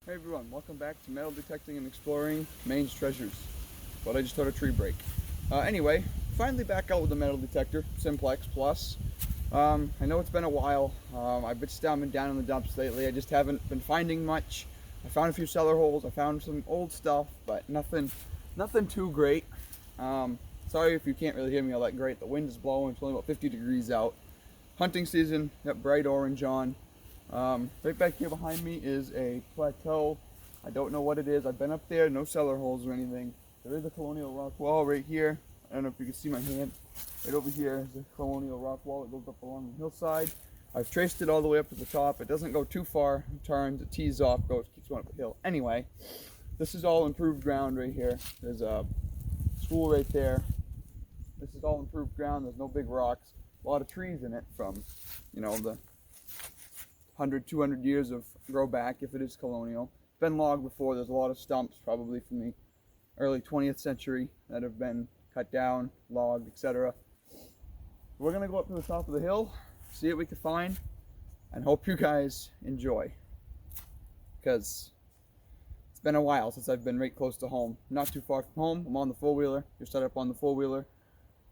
Hey everyone, welcome back to Metal Detecting and Exploring Maine's Treasures. But I just heard a tree break. Anyway, finally back out with the metal detector, Simplex Plus. I know it's been a while. I've been down in the dumps lately. I just haven't been finding much. I found a few cellar holes. I found some old stuff, but nothing too great. Sorry if you can't really hear me all that great. The wind is blowing. It's only about 50 degrees out. Hunting season, got bright orange on. Right back here behind me is a plateau. I don't know what it is. I've been up there, no cellar holes or anything. There is a colonial rock wall right here. I don't know if you can see my hand. Right over here is a colonial rock wall that goes up along the hillside. I've traced it all the way up to the top. It doesn't go too far. It turns, it tees off, keeps going up the hill. Anyway, this is all improved ground right here. There's a school right there. This is all improved ground. There's no big rocks. A lot of trees in it from, the 100, 200 years of grow back if it is colonial. It's been logged before. There's a lot of stumps probably from the early 20th century that have been cut down, logged, etc. We're going to go up to the top of the hill, see what we can find, and hope you guys enjoy. Because it's been a while since I've been right close to home. Not too far from home. I'm on the four-wheeler. Just set up on the four-wheeler.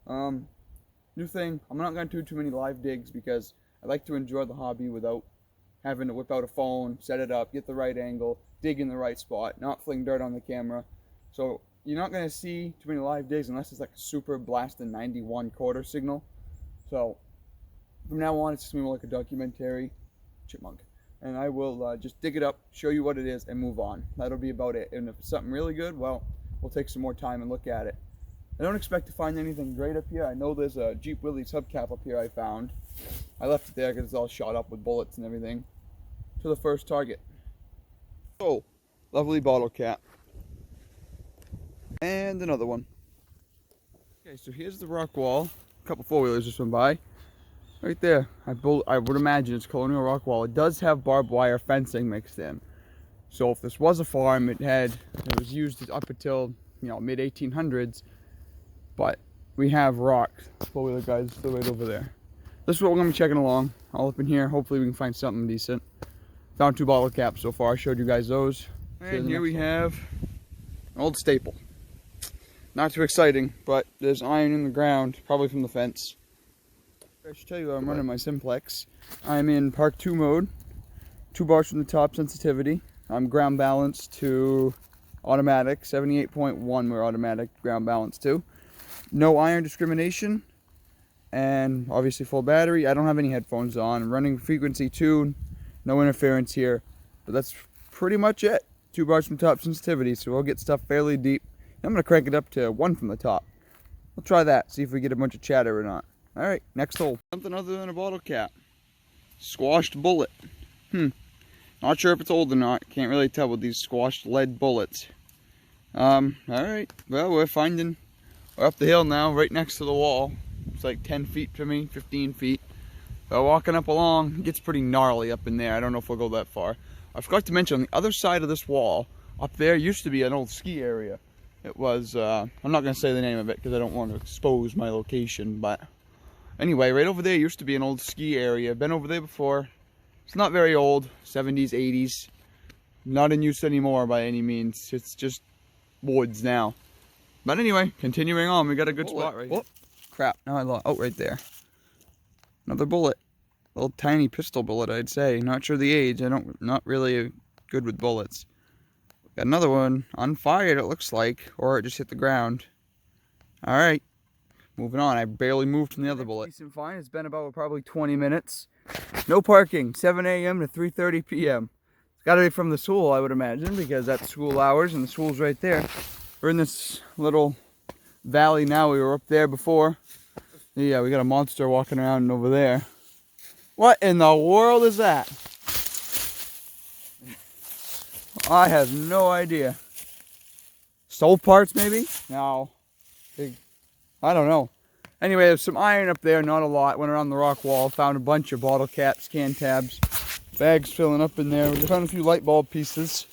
New thing, I'm not going to do too many live digs because I like to enjoy the hobby without having to whip out a phone, set it up, get the right angle, dig in the right spot, not fling dirt on the camera. So you're not going to see too many live digs unless it's like a super blasting 91 quarter signal. So from now on, it's just going to be like a documentary chipmunk. And I will just dig it up, show you what it is, and move on. That'll be about it. And if it's something really good, well, we'll take some more time and look at it. I don't expect to find anything great up here. I know there's a Jeep Willys hubcap up here I found. I left it there because it's all shot up with bullets and everything. To the first target. Oh, lovely bottle cap. And another one. Okay, so here's the rock wall. A couple four-wheelers just went by. Right there. I would imagine it's colonial rock wall. It does have barbed wire fencing mixed in. So if this was a farm, it was used up until, mid 1800s. But we have rocks. Four-wheeler guys still right over there. This is what we're going to be checking along. All up in here. Hopefully we can find something decent. Found 2 bottle caps so far. I showed you guys those. And here we have an old staple. Not too exciting, but there's iron in the ground, probably from the fence. I should tell you I'm running my Simplex. I'm in Park 2 mode. 2 bars from the top sensitivity. I'm ground balanced to automatic. 78.1 we're automatic ground balanced to. No iron discrimination. And obviously full battery. I don't have any headphones on. I'm running frequency 2. No interference here, but that's pretty much it. 2 bars from top sensitivity, so we'll get stuff fairly deep. I'm going to crank it up to 1 from the top. We'll try that, see if we get a bunch of chatter or not. Alright, next hole. Something other than a bottle cap. Squashed bullet. Not sure if it's old or not. Can't really tell with these squashed lead bullets. Alright, well, we're up the hill now, right next to the wall. It's like 10 feet to me, 15 feet. Walking up along, it gets pretty gnarly up in there. I don't know if we'll go that far. I forgot to mention, on the other side of this wall, up there used to be an old ski area. It was, I'm not going to say the name of it because I don't want to expose my location, but anyway, right over there used to be an old ski area. Been over there before. It's not very old, 70s, 80s. Not in use anymore by any means. It's just woods now. But anyway, continuing on, we got a good spot right here. Crap, now I lost. Oh, right there. Another bullet. Little tiny pistol bullet, I'd say. Not sure the age. Not really good with bullets. Got another one unfired, it looks like, or it just hit the ground. All right, moving on. I barely moved from the other bullet. Decent find. It's been about probably 20 minutes. No parking. 7 a.m. to 3:30 p.m. It's got to be from the school, I would imagine, because that's school hours, and the school's right there. We're in this little valley now. We were up there before. Yeah, we got a monster walking around over there. What in the world is that? I have no idea. Stove parts, maybe? No. I don't know. Anyway, there's some iron up there, not a lot. Went around the rock wall, found a bunch of bottle caps, can tabs, bags filling up in there. We found a few light bulb pieces.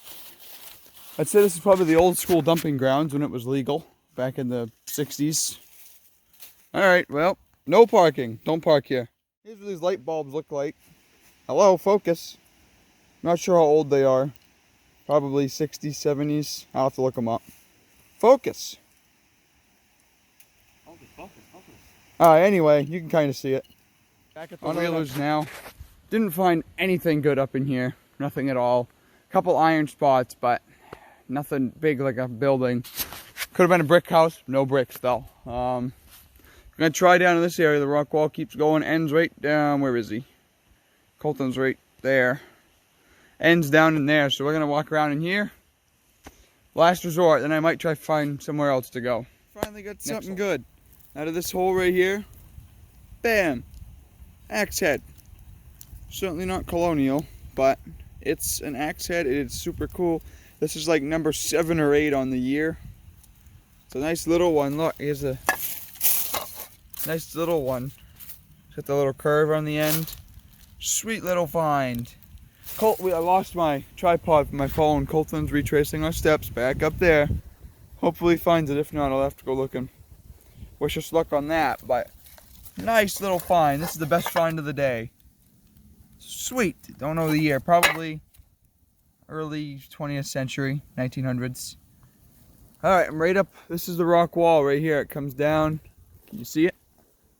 I'd say this is probably the old school dumping grounds when it was legal, back in the 60s. Alright, well, no parking. Don't park here. Here's what these light bulbs look like. Hello, focus. Not sure how old they are. Probably 60s, 70s. I'll have to look them up. Focus. Alright, anyway, you can kind of see it. Back at the wheelers now. Didn't find anything good up in here. Nothing at all. Couple iron spots, but nothing big like a building. Could have been a brick house. No bricks, though. I'm going to try down in this area. The rock wall keeps going. Ends right down. Where is he? Colton's right there. Ends down in there. So we're going to walk around in here. Last resort. Then I might try to find somewhere else to go. Finally got something good. Out of this hole right here. Bam. Axe head. Certainly not colonial, but it's an axe head. It's super cool. This is like number 7 or 8 on the year. It's a nice little one. Look, here's a nice little one. It's got the little curve on the end. Sweet little find. I lost my tripod for my phone. Colton's retracing our steps back up there. Hopefully he finds it. If not, I'll have to go looking. Wish us luck on that, but nice little find. This is the best find of the day. Sweet. Don't know the year. Probably early 20th century, 1900s. Alright, I'm right up. This is the rock wall right here. It comes down. Can you see it?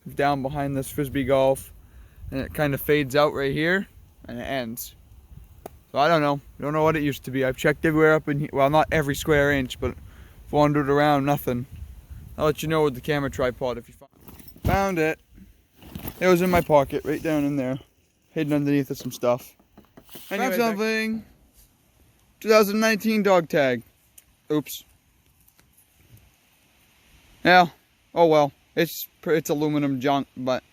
It's down behind this frisbee golf. And it kind of fades out right here. And it ends. So I don't know. I don't know what it used to be. I've checked everywhere up in here. Well, not every square inch, but wandered around. Nothing. I'll let you know with the camera tripod if you found it. It was in my pocket, right down in there. Hidden underneath of some stuff. Anyway, found something. 2019 dog tag. Oops. Yeah. Oh well. It's aluminum junk, but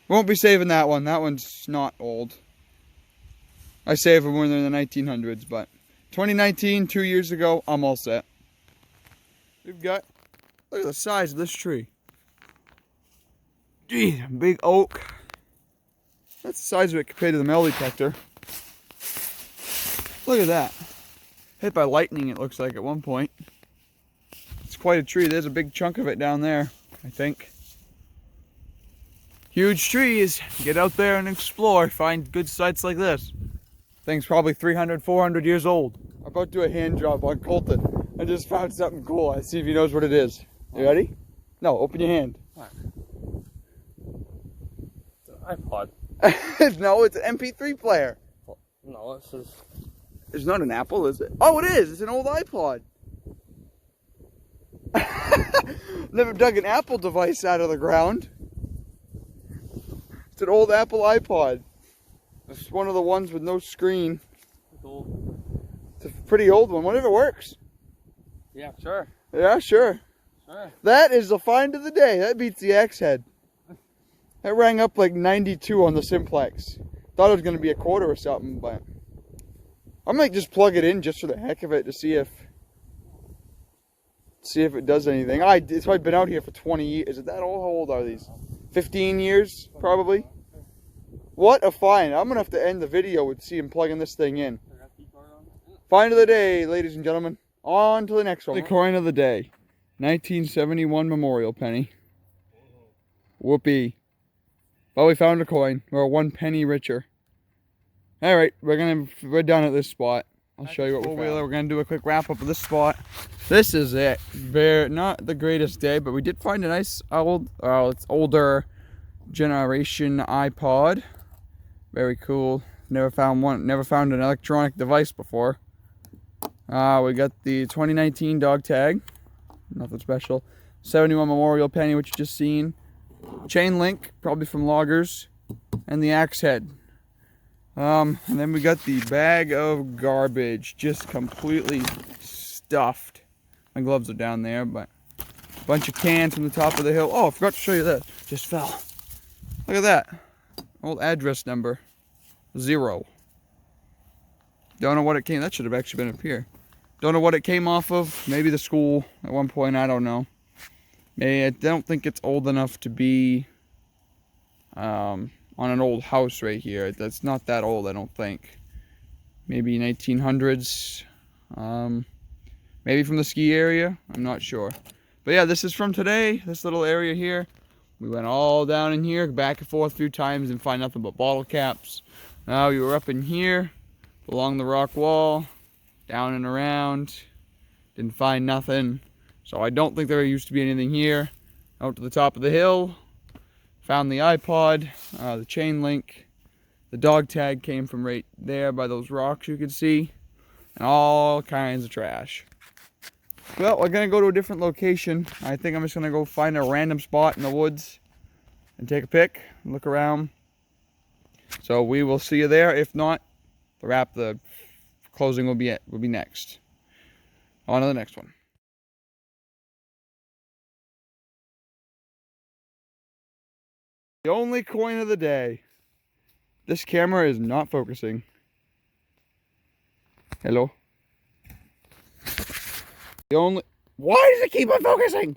won't be saving that one. That one's not old. I saved them when they're in the 1900s, but 2019, 2 years ago, I'm all set. We've got, look at the size of this tree. Geez, big oak. That's the size of it compared to the metal detector. Look at that. Hit by lightning, it looks like at one point. It's quite a tree. There's a big chunk of it down there, I think. Huge trees. Get out there and explore. Find good sites like this. Thing's probably 300, 400 years old. I'm about to do a hand job on Colton. I just found something cool. Let's see if he knows what it is. You ready? No, open your hand. What? It's an iPod. No, it's an MP3 player. No, it says... It's not an Apple, is it? Oh, it is. It's an old iPod. Never dug an Apple device out of the ground. It's an old Apple iPod. It's one of the ones with no screen. It's old. It's a pretty old one. Wonder if it works. Yeah, sure. Yeah, sure. Sure. That is the find of the day. That beats the axe head. That rang up like 92 on the simplex. Thought it was going to be a quarter or something, but I might just plug it in just for the heck of it to see if it does anything. It's probably been out here for 20 years. Is it that old? How old are these? 15 years, probably. What a find. I'm going to have to end the video with seeing plugging this thing in. Find of the day, ladies and gentlemen. On to the next one. The coin of the day. 1971 memorial penny. Whoopee. Well, we found a coin. We're 1 penny richer. Alright, we're done at this spot. I'll show you what we found. We're going to do a quick wrap up of this spot. This is it. Not the greatest day, but we did find a nice it's older generation iPod. Very cool. Never found an electronic device before. We got the 2019 dog tag. Nothing special. 71 memorial penny, which you just seen. Chain link, probably from loggers. And the axe head. And then we got the bag of garbage, just completely stuffed. My gloves are down there, but a bunch of cans from the top of the hill. Oh, I forgot to show you this. Just fell. Look at that. Old address number. 0. Don't know what it came. That should have actually been up here. Don't know what it came off of. Maybe the school at one point. I don't know. Maybe I don't think it's old enough to be on an old house right here. That's not that old, I don't think. Maybe 1900s. Maybe from the ski area. I'm not sure. But yeah, this is from today. This little area here. We went all down in here, back and forth a few times, and find nothing but bottle caps. Now we were up in here, along the rock wall, down and around. Didn't find nothing. So I don't think there used to be anything here. Out to the top of the hill. Found the iPod, the chain link. The dog tag came from right there by those rocks you could see. And all kinds of trash. Well, we're going to go to a different location. I think I'm just going to go find a random spot in the woods and take a pic and look around. So we will see you there. If not, the closing will be next. On to the next one. The only coin of the day. This camera is not focusing. Hello? Why does it keep on focusing?